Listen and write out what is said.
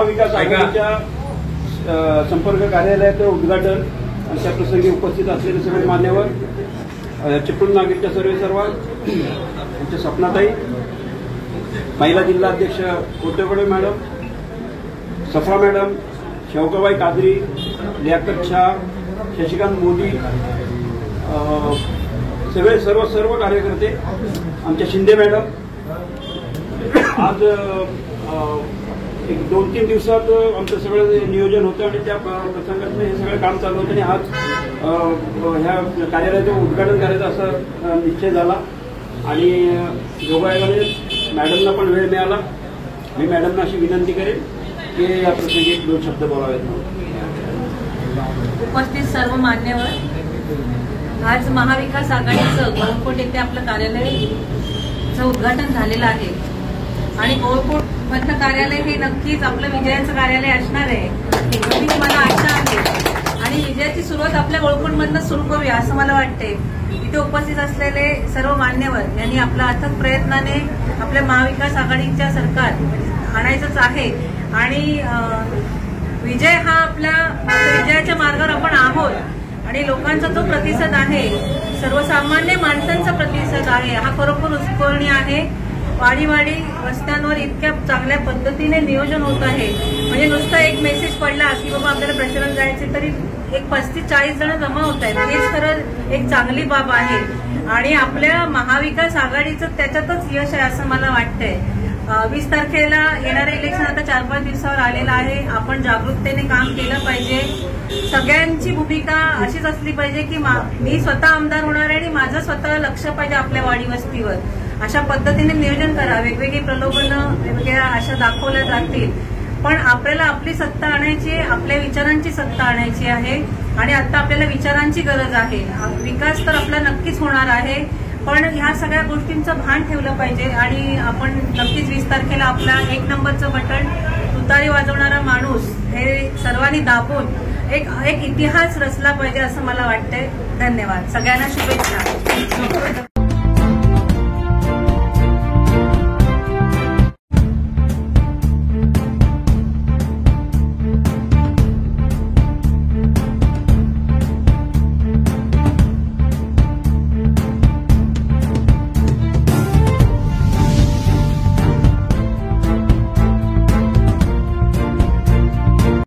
महाविकास आघाडीच्या संपर्क कार्यालयाचं उद्घाटन आणि त्या प्रसंगी उपस्थित असलेले सगळे मान्यवर, चिपळूण नागरिकच्या सर्व आमच्या सपनाताई, महिला जिल्हा अध्यक्ष कोटेगडे मॅडम, सफा मॅडम, शौकाबाई कादरी, लियाकत शाह, शशिकांत मोदी, सगळे सर्व कार्यकर्ते, आमच्या शिंदे मॅडम, आज एक 2-3 दिवसात आमचं सगळं नियोजन होतं आणि त्या प्रसंगात हे सगळं काम चालू होतं आणि आज ह्या कार्यालयाचं उद्घाटन करायचा असा निश्चय झाला आणि योगायोगाने मॅडमना पण वेळ मिळाला. मी मॅडमना अशी विनंती करेन की या प्रसंगी 1-2 शब्द बोलावेत. उपस्थित सर्व मान्यवर, आज महाविकास आघाडीचं गौरकोट येथे आपलं कार्यालयाचं उद्घाटन झालेलं आहे आणि गौरकोट मधलं कार्यालय हे नक्कीच आपलं विजयाचं कार्यालय असणार आहे एवढीच मला आशा आहे आणि विजयाची सुरुवात आपल्या गौरकोटमधनं सुरू करूया असं मला वाटते. इथे उपस्थित असलेले सर्व मान्यवर यांनी आपल्या अथक प्रयत्नाने आपल्या महाविकास आघाडीच्या सरकार आणायचंच आहे आणि विजय हा आपल्या विजयाच्या मार्गावर आपण आहोत आणि लोकांचा जो प्रतिसाद आहे, सर्वसामान्य माणसांचा प्रतिसाद आहे, हा खरोखर उत्स्फूर्णीय आहे. वाडी रस्त्यांवर इतक्या चांगल्या पद्धतीने नियोजन होत आहे, म्हणजे नुसता एक मेसेज पडला की बाबा आपल्याला प्रचारात जायचे तरी एक 35-40 जण जमा होत आहेत. हेच खरं एक चांगली बाब आहे आणि आपल्या महाविकास आघाडीचं त्याच्यातच यश आहे असं मला वाटतंय. 20 तारखेला येणारं इलेक्शन आता 4-5 दिवसावर आलेलं आहे. आपण जागरूकतेने काम केलं पाहिजे. सगळ्यांची भूमिका अशीच असली पाहिजे की मी स्वतः आमदार होणार आहे आणि माझं स्वतः लक्ष पाहिजे आपल्या वाडी वस्तीवर. अशा पद्धतीने नियोजन करा. वेगवेगळी प्रलोभनं वेगवेगळ्या अशा दाखवल्या जातील, पण आपल्याला आपली सत्ता आणायची, आपल्या विचारांची सत्ता आणायची आहे आणि आता आपल्याला विचारांची गरज आहे. विकास तर आपला नक्कीच होणार आहे, पण ह्या सगळ्या गोष्टींचं भान ठेवलं पाहिजे आणि आपण नक्कीच 20 तारखेला आपला 1 नंबरचं बटन, तुतारी वाजवणारा माणूस हे सर्वांनी दाबून एक इतिहास रचला पाहिजे असं मला वाटतंय. धन्यवाद. सगळ्यांना शुभेच्छा.